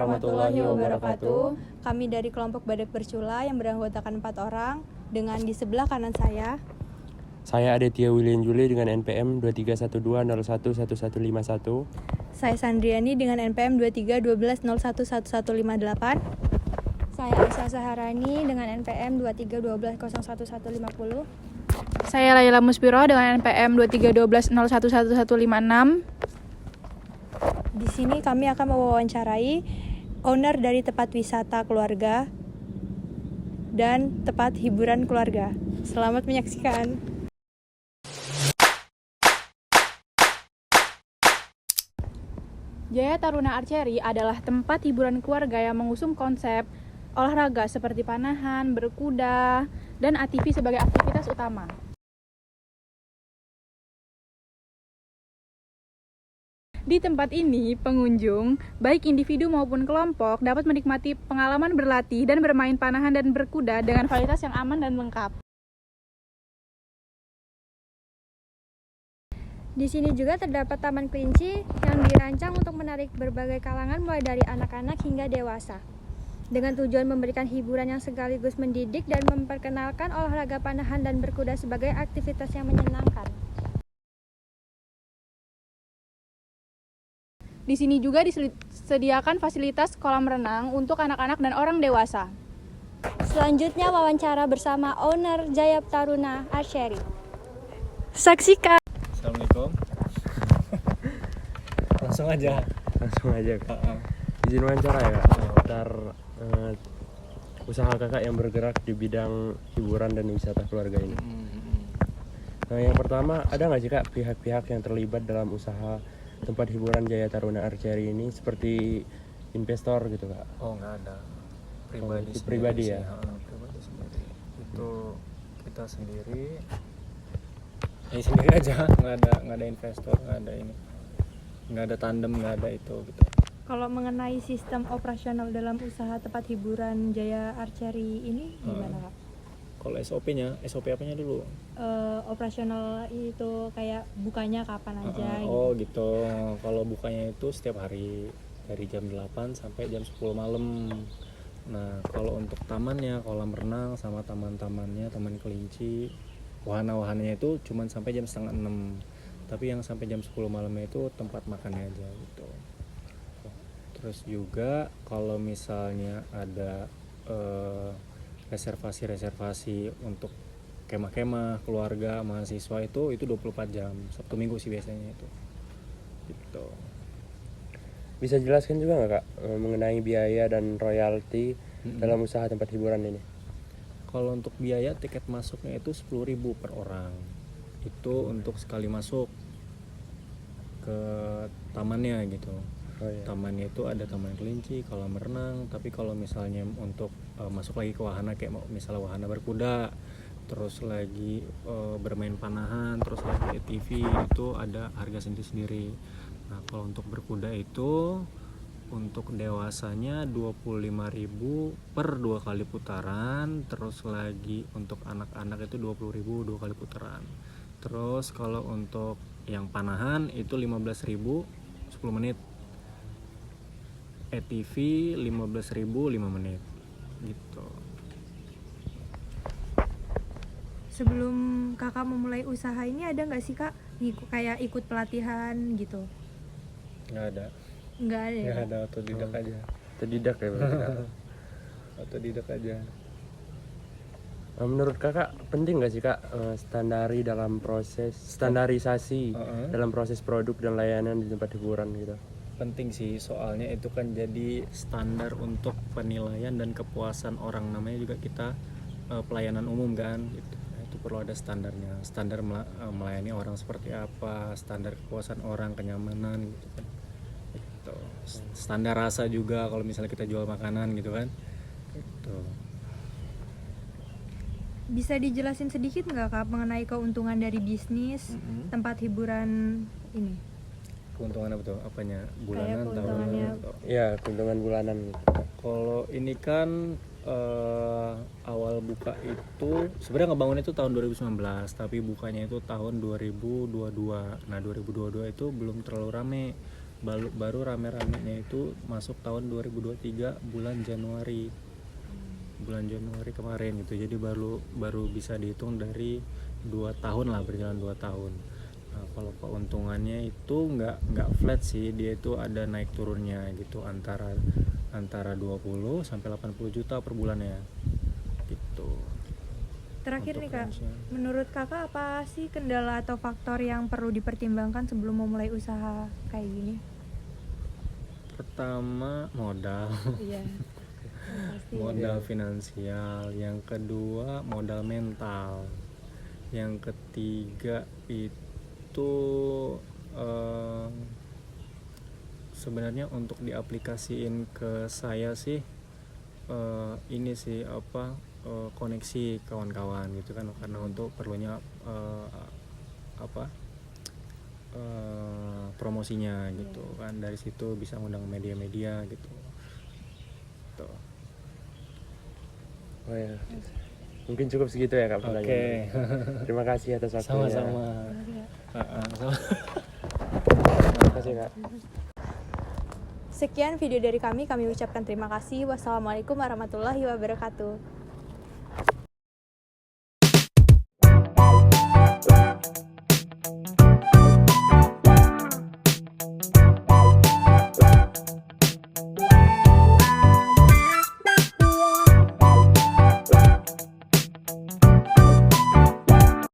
warahmatullahi wabarakatuh. Kami dari kelompok Badak Bercula yang beranggotakan 4 orang. Dengan di sebelah kanan saya Aditya William Juli dengan NPM 2312011151. Saya Sandriani dengan NPM 2312011158. Saya Aisyah Saharani dengan NPM 2312011150. Saya Laila Muspiro dengan NPM 2312011156. Di sini kami akan mewawancarai owner dari tempat wisata keluarga dan tempat hiburan keluarga. Selamat menyaksikan. Jaya Taruna Archery adalah tempat hiburan keluarga yang mengusung konsep olahraga seperti panahan, berkuda, dan ATV sebagai aktivitas utama. Di tempat ini, pengunjung, baik individu maupun kelompok, dapat menikmati pengalaman berlatih dan bermain panahan dan berkuda dengan fasilitas yang aman dan lengkap. Di sini juga terdapat taman kelinci yang dirancang untuk menarik berbagai kalangan mulai dari anak-anak hingga dewasa. Dengan tujuan memberikan hiburan yang sekaligus mendidik dan memperkenalkan olahraga panahan dan berkuda sebagai aktivitas yang menyenangkan. Di sini juga disediakan fasilitas kolam renang untuk anak-anak dan orang dewasa. Selanjutnya wawancara bersama owner Jaya Taruna Archery. Saksikan. Assalamualaikum. Langsung aja Kak. Izin wawancara ya Kak. Seputar usaha kakak yang bergerak di bidang hiburan dan wisata keluarga ini. Nah, yang pertama, ada nggak sih Kak pihak-pihak yang terlibat dalam usaha tempat hiburan Jaya Taruna Archery ini seperti investor gitu Kak? Oh, nggak ada. Pribadi ya? Pribadi sendiri. Itu kita sendiri aja, nggak ada investor, nggak ada tandem, nggak ada itu gitu. Kalau mengenai sistem operasional dalam usaha tempat hiburan Jaya Archery ini gimana Kak? Kalau SOP apanya dulu? Operasional itu kayak bukanya kapan aja Oh gitu. Kalau bukanya itu setiap hari dari jam 8 sampai jam 10 malam. Nah, kalau untuk tamannya, kolam renang sama taman-tamannya, taman kelinci, wahana-wahananya itu cuma sampai jam setengah 6. Tapi yang sampai jam 10 malamnya itu tempat makannya aja gitu. Terus juga kalau misalnya ada reservasi untuk kemah-kemah keluarga mahasiswa itu 24 jam, Sabtu Minggu sih biasanya itu gitu. Bisa jelaskan juga nggak Kak mengenai biaya dan royalti dalam usaha tempat hiburan ini? Kalau untuk biaya tiket masuknya itu 10.000 per orang. Itu untuk sekali masuk ke tamannya gitu. Oh, iya. Tamannya itu ada taman kelinci, kolam renang. Tapi kalau misalnya untuk masuk lagi ke wahana kayak misalnya wahana berkuda, terus lagi bermain panahan, terus lagi ATV, itu ada harga sendiri-sendiri. Nah, kalau untuk berkuda itu untuk dewasanya 25.000 per 2 kali putaran, terus lagi untuk anak-anak itu 20.000 2 kali putaran. Terus kalau untuk yang panahan itu 15.000 10 menit. ATV 15.000 5 menit gitu. Sebelum kakak memulai usaha ini ada nggak sih Kak kayak ikut pelatihan gitu? Nggak ada Nggak ada. otodidak aja. Otodidak ya berarti Kak? Otodidak aja. Menurut kakak penting nggak sih Kak standarisasi dalam proses produk dan layanan di tempat hiburan gitu? Penting sih, soalnya itu kan jadi standar untuk penilaian dan kepuasan orang, namanya juga kita pelayanan umum kan gitu. Itu perlu ada standarnya, standar melayani orang seperti apa, standar kepuasan orang, kenyamanan gitu kan gitu. Standar rasa juga kalau misalnya kita jual makanan gitu kan gitu. Bisa dijelasin sedikit nggak Kak mengenai keuntungan dari bisnis tempat hiburan ini? Keuntungan apa tuh? Apanya? Bulanan, keuntungannya. tahunan? Ya, keuntungan bulanan. Kalau ini kan awal buka itu sebenarnya ngebangun itu tahun 2019, tapi bukanya itu tahun 2022. Nah, 2022 itu belum terlalu rame baru rame-ramenya itu masuk tahun 2023 bulan Januari kemarin gitu. Jadi baru bisa dihitung dari 2 tahun lah, berjalan 2 tahun. Nah, kalau keuntungannya itu nggak flat sih, dia itu ada naik turunnya gitu, antara 20 sampai 80 juta per bulannya gitu. Terakhir Untuk nih Kak, range-nya. menurut Kakak apa sih kendala atau faktor yang perlu dipertimbangkan sebelum memulai usaha kayak gini? Pertama modal. Iya. Modal finansial, yang kedua modal mental, yang ketiga itu sebenarnya untuk diaplikasiin ke saya sih ini sih koneksi kawan-kawan gitu kan, karena untuk perlunya promosinya gitu kan, dari situ bisa undang media-media gitu. Tuh. Oh ya, mungkin cukup segitu ya Kak pertanyaan. Oke. Terima kasih atas waktunya. Sama-sama. Terima kasih Kak. Sekian video dari kami ucapkan terima kasih. Wassalamualaikum warahmatullahi wabarakatuh.